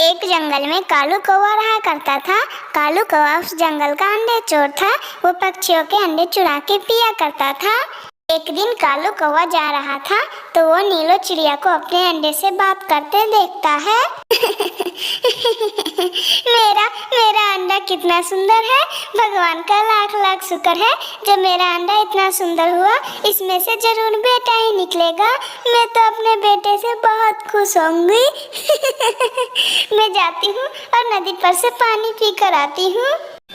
एक जंगल में कालू कौवा रहा करता था। कालू कौवा उस जंगल का अंडे चोर था। वो पक्षियों के अंडे चुरा के पिया करता था। एक दिन कालू कौवा जा रहा था तो वो नीलो चिड़िया को अपने अंडे से बात करते देखता है। मेरा मेरा अंडा कितना सुंदर है। भगवान का लाख लाख शुक्र है जब मेरा अंडा इतना सुंदर हुआ। इसमें से जरूर बेटा ही निकलेगा। मैं तो अपने बेटे से बहुत खुश होंगी। मैं जाती हूँ और नदी पर से पानी पी कर आती हूँ।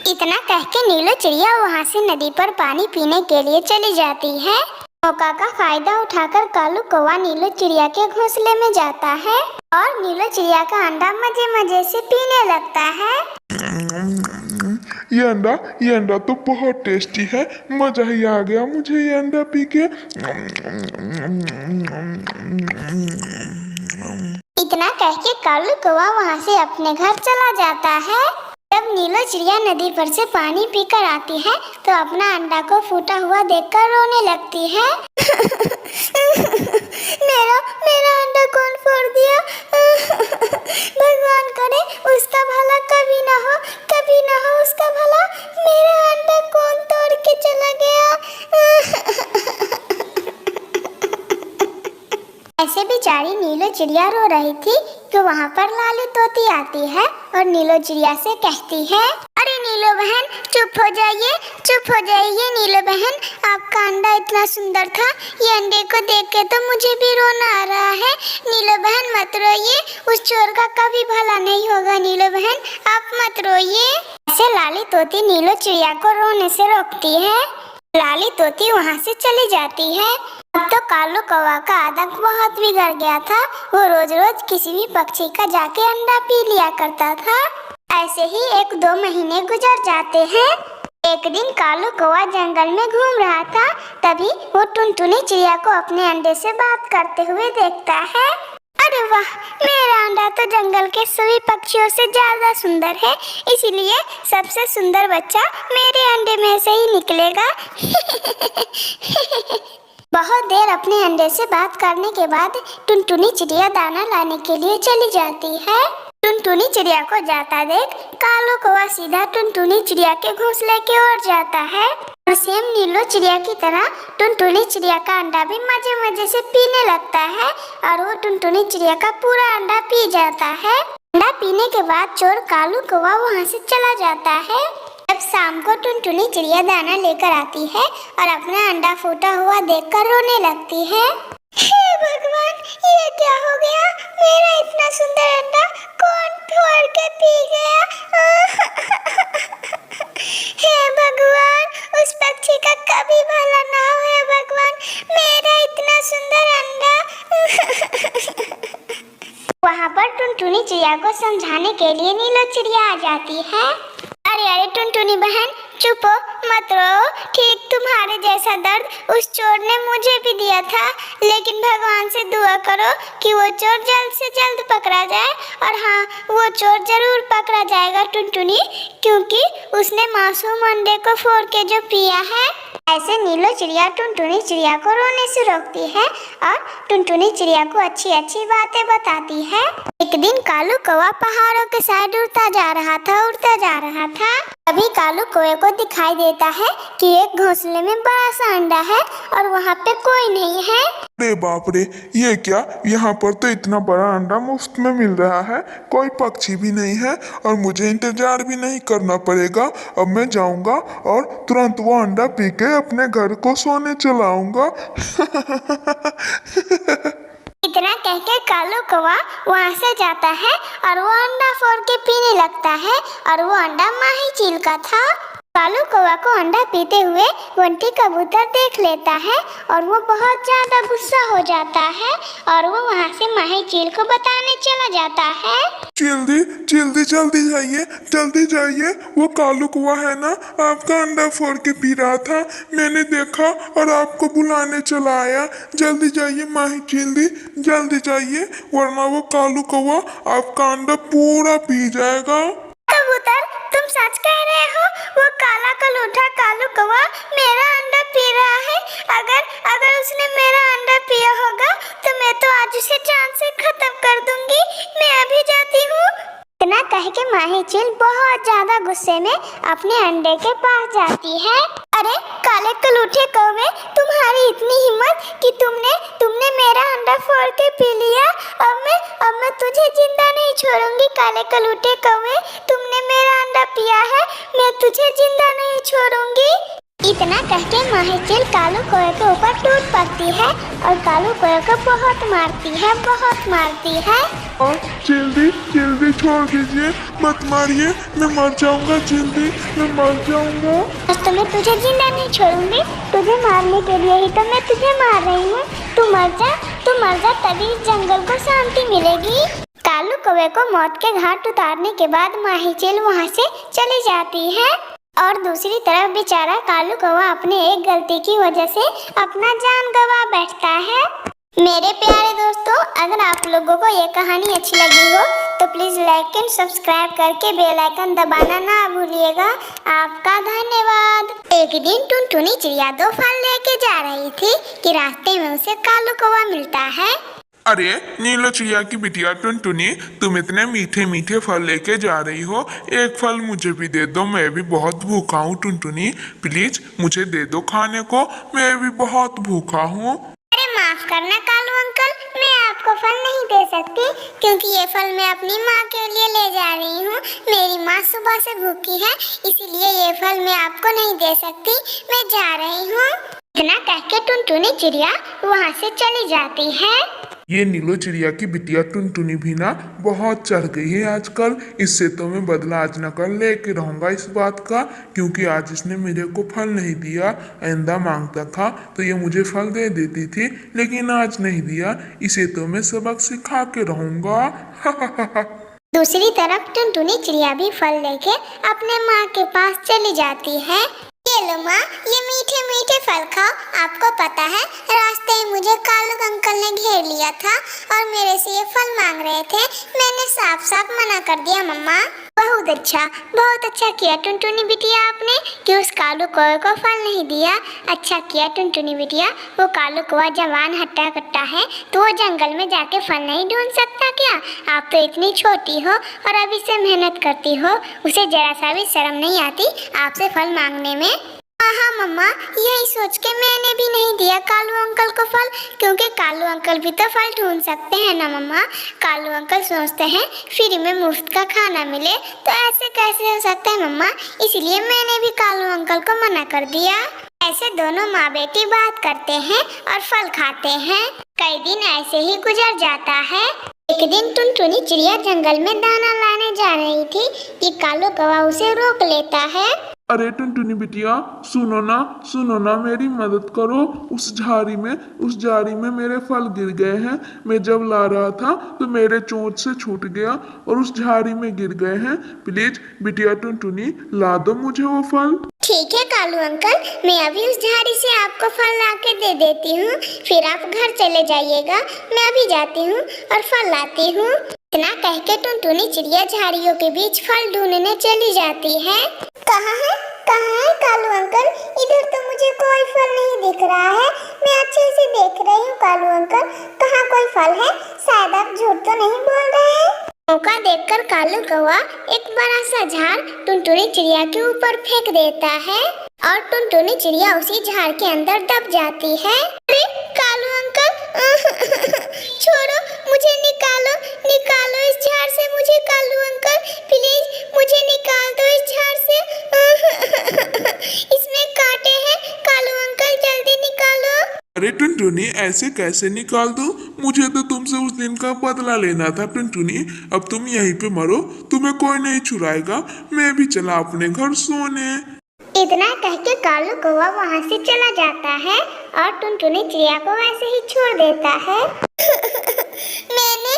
इतना कह के नीलो चिड़िया वहाँ से नदी पर पानी पीने के लिए चली जाती है। मौका का फायदा उठाकर कालू कौवा नीलो चिड़िया के घोंसले में जाता है और नीलो चिड़िया का अंडा मजे मजे से पीने लगता है। ये अंडा तो बहुत टेस्टी है। मजा ही आ गया मुझे ये अंडा पी के। इतना कह के कालू कौवा वहाँ से अपने घर चला जाता है। जब नीलो चिड़िया नदी पर से पानी पीकर आती है तो अपना अंडा को फूटा हुआ देखकर रोने लगती है। मेरा अंडा कौन फोड़ दिया? भगवान करे उसका भला कभी ना हो उसका भला। मेरा अंडा कौन तोड़ के चला गया? ऐसे बेचारी नीलो चिड़िया रो रही थी कि वहाँ पर लाली तोती आती है और नीलो चिड़िया से कहती है, अरे नीलो बहन चुप हो जाइए नीलो बहन, आपका अंडा इतना सुंदर था। ये अंडे को देख के तो मुझे भी रोना आ रहा है। नीलो बहन मत रोइए, उस चोर का कभी भला नहीं होगा। नीलो बहन आप मत रोइए। ऐसे लाली तोती नीलो चिड़िया को रोने से रोकती है। लाली तोती वहाँ से चली जाती है। अब तो कालू कौवा का आदत बहुत बिगड़ गया था। वो रोज रोज किसी भी पक्षी का जाके अंडा पी लिया करता था। ऐसे ही 1-2 महीने गुजर जाते हैं। एक दिन कालू कौवा जंगल में घूम रहा था। तभी वो टुनटुनी चिड़िया को अपने अंडे से बात करते हुए देखता है। अरे वाह, मेरा अंडा तो जंगल के सभी पक्षियों से ज्यादा सुंदर है, इसीलिए सबसे सुंदर बच्चा मेरे अंडे में से ही निकलेगा। बहुत देर अपने अंडे से बात करने के बाद टुनटुनी चिड़िया दाना लाने के लिए चली जाती है। टुनटुनी चिड़िया को जाता देख कालू कौवा सीधा टुनटुनी चिड़िया के घोंसले की ओर जाता है और सेम नीलो चिड़िया की तरह टुनटुनी चिड़िया का अंडा भी मजे मजे से पीने लगता है और वो टुनटुनी चिड़िया का पूरा अंडा पी जाता है। अंडा पीने के बाद चोर कालू कौवा वहाँ से चला जाता है। जब शाम को टुनटुनी चिड़िया दाना लेकर आती है और अपना अंडा फूटा हुआ देखकर रोने लगती है। हे भगवान, ये क्या हो गया? मेरा इतना सुंदर अंडा कौन फोड़ के पी गया? हे भगवान, उस पक्षी का कभी भला ना हो। हे भगवान, मेरा इतना सुंदर अंडा। वहाँ पर टुनटुनी चिड़िया को समझाने के लिए नीलो चिड़िया आ जाती है। अरे टुनटुनी बहन चुप हो, मत रो। ठीक तुम्हारे जैसा दर्द उस चोर ने मुझे भी दिया था, लेकिन भगवान से दुआ करो कि वो चोर जल्द से जल्द पकड़ा जाए। और हाँ, वो चोर जरूर पकड़ा जाएगा टुनटुनी, क्योंकि उसने मासूम अंडे को फोड़ के जो पिया है। ऐसे नीलो चिड़िया टुनटुनी चिड़िया को रोने से रोकती है और टुनटुनी चिड़िया को अच्छी अच्छी बातें बताती है। एक दिन कालू कौवा पहाड़ों के साइड उड़ता जा रहा था। अभी कालू कौवे को दिखाई देता है कि एक घोंसले में बड़ा सा अंडा है और वहाँ पे कोई नहीं है। अरे बाप रे, ये क्या? यहाँ पर तो इतना बड़ा अंडा मुफ्त में मिल रहा है, कोई पक्षी भी नहीं है और मुझे इंतजार भी नहीं करना पड़ेगा। अब मैं जाऊंगा और तुरंत वो अंडा पी के अपने घर को सोने चलाऊंगा। इतना कह के कालू कौवा वहाँ से जाता है और वो अंडा फोड़ के पीने लगता है और वो अंडा माही चील का था। कालू कौवा को अंडा पीते हुए बंटी कबूतर देख लेता है और वो बहुत ज्यादा गुस्सा हो जाता है और वो वहाँ से माही चील को बताने चला जाता है। जल्दी जाइए, वो कालू कौवा है ना, आपका अंडा फोड़ के पी रहा था। मैंने देखा और आपको बुलाने चला आया। जल्दी जाइए माही चिल्दी, जल्दी जाइए, वरना वो कालू कौवा आपका अंडा पूरा पी जाएगा। कबूतर तुम सच कह रहे हो? वो काला कलूठा कालू कौवा मेरा अंडा पी रहा है। अगर उसने मेरा अंडा पिया होगा तो मैं तो आज उसे जान से खत्म कर दूंगी। मैं अभी जाती हूँ। कह के माही चील बहुत ज्यादा गुस्से में अपने अंडे के पास जाती है। अरे काले कलूठे कौवे, तुम्हारी इतनी हिम्मत कि तुमने मेरा अंडा फोड़ के पी लिया। अब मैं तुझे जिंदा नहीं छोड़ूंगी काले कलूठे कौवे, तुमने मेरा अंडा पिया है, मैं तुझे जिंदा नहीं छोड़ूंगी। इतना कह के माही चील कालू कौवे के ऊपर टूट पड़ती है और कालू कौवे को बहुत मारती है। और जल्दी छोड़ दीजिए, मत मारिए, मैं मर जाऊंगा, जल्दी मैं मर जाऊंगा। आज तो मैं तुझे जिंदा नहीं छोड़ूंगी, तुझे मारने के लिए ही तो मैं तुझे मार रही हूँ। तू मर जा तभी इस जंगल को शांति मिलेगी। कालू कौवे को मौत के घाट उतारने के बाद माही चील वहाँ से चली जाती है और दूसरी तरफ बेचारा कालू कौवा अपने एक गलती की वजह से अपना जान गंवा बैठता है। मेरे प्यारे दोस्तों, अगर आप लोगों को ये कहानी अच्छी लगी हो तो प्लीज लाइक एंड सब्सक्राइब करके बेल आइकन दबाना ना भूलिएगा। आपका धन्यवाद। एक दिन टुनटुनी चिड़िया 2 फल लेके जा रही थी कि रास्ते में उसे कालू कौवा मिलता है। अरे नीलो चिड़िया की बिटिया टुनटुनी, तुम इतने मीठे फल लेके जा रही हो, एक फल मुझे भी दे दो, मैं भी बहुत भूखा हूँ। टुनटुनी प्लीज मुझे दे दो खाने को, मैं भी बहुत भूखा हूँ। अरे माफ करना कालू अंकल, मैं आपको फल नहीं दे सकती क्योंकि ये फल मैं अपनी माँ के लिए ले जा रही हूँ। मेरी माँ सुबह से भूखी है, इसीलिए ये फल मैं आपको नहीं दे सकती, मैं जा रही हूँ। इतना कह के टुनटुनी चिड़िया वहाँ से चली जाती है। ये नीलो चिड़िया की बिटिया टुनटुनी भी ना बहुत चढ़ गई है आजकल। इससे तो मैं बदला आज न कर लेके रहूंगा इस बात का, क्योंकि आज इसने मेरे को फल नहीं दिया। आइंदा मांगता था तो ये मुझे फल दे देती थी, लेकिन आज नहीं दिया, इसे तो मैं सबक सिखा के रहूंगा। दूसरी तरफ टुनटुनी चिड़िया भी फल लेके अपने माँ के पास चली जाती है। ये लो माँ, ये मीठे फल खाओ। आपको पता है रास्ते में मुझे कालू अंकल ने घेर लिया था और मेरे से ये फल मांग रहे थे, मैंने साफ मना कर दिया मम्मा। बहुत अच्छा किया टुनटुनी बिटिया आपने कि उस कालू कौवे को फल नहीं दिया। अच्छा किया टुनटुनी बिटिया, वो कालू कौवा जवान हट्टा कट्टा है तो वो जंगल में जाके फल नहीं ढूंढ सकता क्या? आप तो इतनी छोटी हो और अभी से मेहनत करती हो, उसे जरा सा भी शर्म नहीं आती आपसे फल मांगने में? हाँ मम्मा, यही सोच के मैंने भी नहीं दिया कालू अंकल को फल, क्योंकि कालू अंकल भी तो फल ढूंढ सकते हैं ना मम्मा। कालू अंकल सोचते हैं फ्री में मुफ्त का खाना मिले, तो ऐसे कैसे हो सकता है मम्मा, इसलिए मैंने भी कालू अंकल को मना कर दिया। ऐसे दोनों माँ बेटी बात करते हैं और फल खाते हैं। कई दिन ऐसे ही गुजर जाता है। एक दिन टुनटुनी चिड़िया जंगल में दाना लाने जा रही थी कि कालू कौवा उसे रोक लेता है। अरे टुनटुनी बिटिया, सुनो ना, मेरी मदद करो। उस झाड़ी में मेरे फल गिर गए हैं। मैं जब ला रहा था तो मेरे चोंच से छूट गया और उस झाड़ी में गिर गए हैं। प्लीज बिटिया टुनटुनी, ला दो मुझे वो फल। ठीक है कालू अंकल, मैं अभी उस झाड़ी से आपको फल ला के दे देती हूँ, फिर आप घर चले जाइएगा। मैं अभी जाती हूँ और फल लाती हूँ। इतना कह के टुनटुनी चिड़िया झाड़ियों के बीच फल ढूंढने चली जाती है। कहाँ है कालू अंकल? इधर तो मुझे कोई फल नहीं दिख रहा है। मैं अच्छे से देख रही हूँ कालू अंकल, कहाँ कोई फल है? शायद आप झूठ तो नहीं बोल रहे हैं। मौका देखकर कालू कौवा एक बड़ा सा झाड़ टुनटुनी चिड़िया के ऊपर फेंक देता है और टुनटुनी चिड़िया उसी झाड़ के अंदर दब जाती है। अरे कालू अंकल, छोड़ो मुझे, निकालो इस झाड़ से मुझे। कालू अंकल प्लीज मुझे निकाल दो इस झाड़ से। इसमें कांटे हैं कालू अंकल, जल्दी निकालो। अरे टुनटुनी, ऐसे कैसे निकाल दूं? मुझे तो तुमसे उस दिन का बदला लेना था टुनटुनी। अब तुम यहीं पे मरो, तुम्हें कोई नहीं छुड़ाएगा। मैं भी चला अपने घर सोने। इतना कह के कालू कौवा वहाँ से चला जाता है और टुनटुनी चिड़िया को वैसे ही छोड़ देता है। मैंने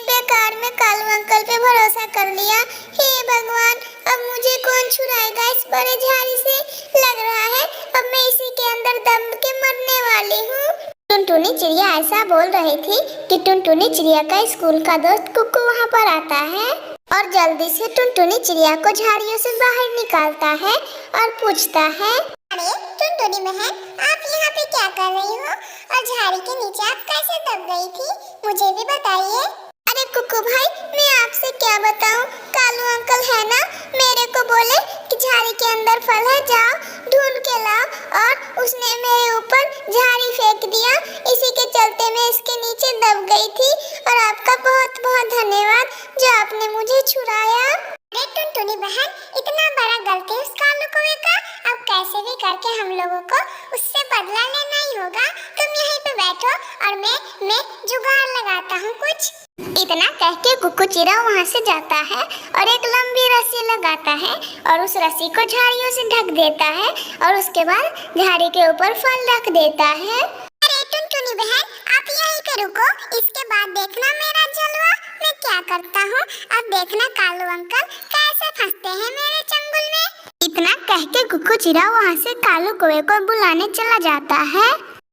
बेकार में कालू अंकल पे भरोसा कर लिया। हे भगवान, अब मुझे कौन छुड़ाएगा इस बड़े झाड़ी से? लग रहा है अब मैं इसी के अंदर दब के मरने वाली हूँ। टुनटुनी चिड़िया ऐसा बोल रही थी कि टुनटुनी चिड़िया का स्कूल का दोस्त कुक्कू वहाँ पर आता है और जल्दी से टुनटुनी चिड़िया को झाड़ियों से बाहर निकालता है और पूछता है, अरे टुनटुनी बहन, आप यहाँ पे क्या कर रही हो और झाड़ी के नीचे आप कैसे दब गई थी? मुझे भी बताइए। अरे कुक्कू भाई, मैं आपसे क्या बताऊँ, कालू अंकल है ना, मेरे को बोले कि झाड़ी के अंदर फल है, जाओ ढूंढ के लाओ, और उसने मेरे ऊपर झाड़ी फेंक दिया। इसी के चलते मैं इसके नीचे दब गई थी। और आपका बहुत बहुत धन्यवाद जो आपने मुझे छुड़ाया। अरे टुनटुनी बहन, इतना बड़ा गलती उस कालू कौवे का, अब कैसे भी करके हम लोगों को उससे बदला लेना ही होगा। तुम यहीं पे बैठो और मैं जुगाड़ लगाता हूँ कुछ। इतना कह के कुक्कू चिरा वहाँ से जाता है और एक लंबी रस्सी लगाता है और उस रस्सी को झाड़ियों से ढक देता है और उसके बाद झाड़ी के ऊपर फल रख देता है। अरे टुनटुनी बहन, आप यहीं पे रुको, इसके बाद देखना मेरा जलवा मैं क्या करता हूँ। अब देखना कालू अंकल कैसे फंसते हैं मेरे चंगुल में। इतना कह के कुक्कू चिरा वहाँ से कालू कौवे को बुलाने चला जाता है।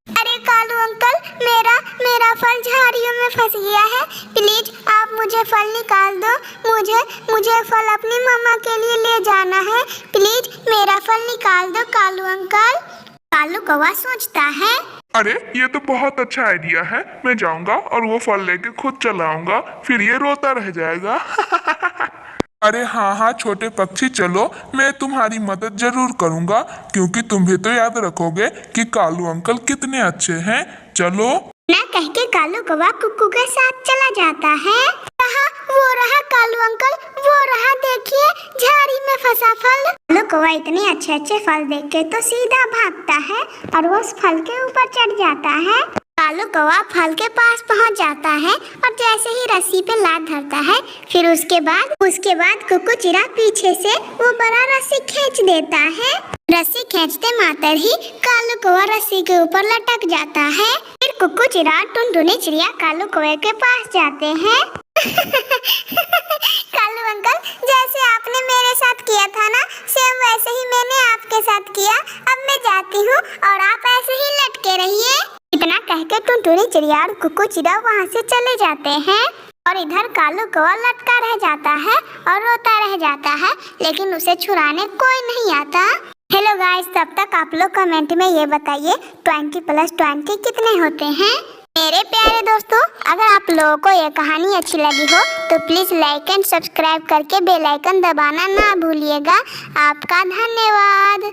अरे कालू अंकल, मेरा फल झाड़ियों में फंस गया है, प्लीज आप मुझे फल निकाल दो। मुझे फल अपनी मम्मा के लिए ले जाना है, प्लीज मेरा फल निकाल दो कालू अंकल। कालू कौवा सोचता है, अरे ये तो बहुत अच्छा आइडिया है, मैं जाऊंगा और वो फल लेके खुद चला आऊंगा, फिर ये रोता रह जाएगा। अरे हाँ छोटे पक्षी, चलो मैं तुम्हारी मदद जरूर करूंगा, क्योंकि तुम भी तो याद रखोगे कि कालू अंकल कितने अच्छे हैं। चलो ना कह के कालू कौवा कुक्कू के साथ चला जाता है। वो रहा कालू अंकल, वो रहा, देखिए झाड़ी में फंसा फल। कालू कौवा इतने अच्छे अच्छे फल देख के तो सीधा भागता है और वो उस फल के ऊपर चढ़ जाता है। कालू कौवा फल के पास पहुंच जाता है और जैसे ही रस्सी पे लात धरता है, फिर उसके बाद कुक्कू चिरा पीछे से वो बड़ा रस्सी खींच देता है। रस्सी खींचते मात्र ही कालू कौवा रस्सी के ऊपर लटक जाता है। फिर कुक्कू चिरा टुनटुनी चिड़िया कालू कौवे के पास जाते हैं। कालू अंकल, जैसे आपने मेरे साथ किया था ना, सेम वैसे ही मैंने आपके साथ किया। अब मैं जाती हूँ और आप ऐसे ही लटके रहिए। इतना कह के टुनटुनी चिड़िया और कुक्कू चिड़ा वहाँ से चले जाते हैं और इधर कालू कौवा लटका रह जाता है और रोता रह जाता है, लेकिन उसे छुड़ाने कोई नहीं आता। हेलो गाइस, तब तक आप लोग कमेंट में ये बताइए 20+20 कितने होते हैं। मेरे प्यारे दोस्तों, अगर आप लोगों को ये कहानी अच्छी लगी हो तो प्लीज लाइक एंड सब्सक्राइब करके बेल आइकन दबाना ना भूलिएगा। आपका धन्यवाद।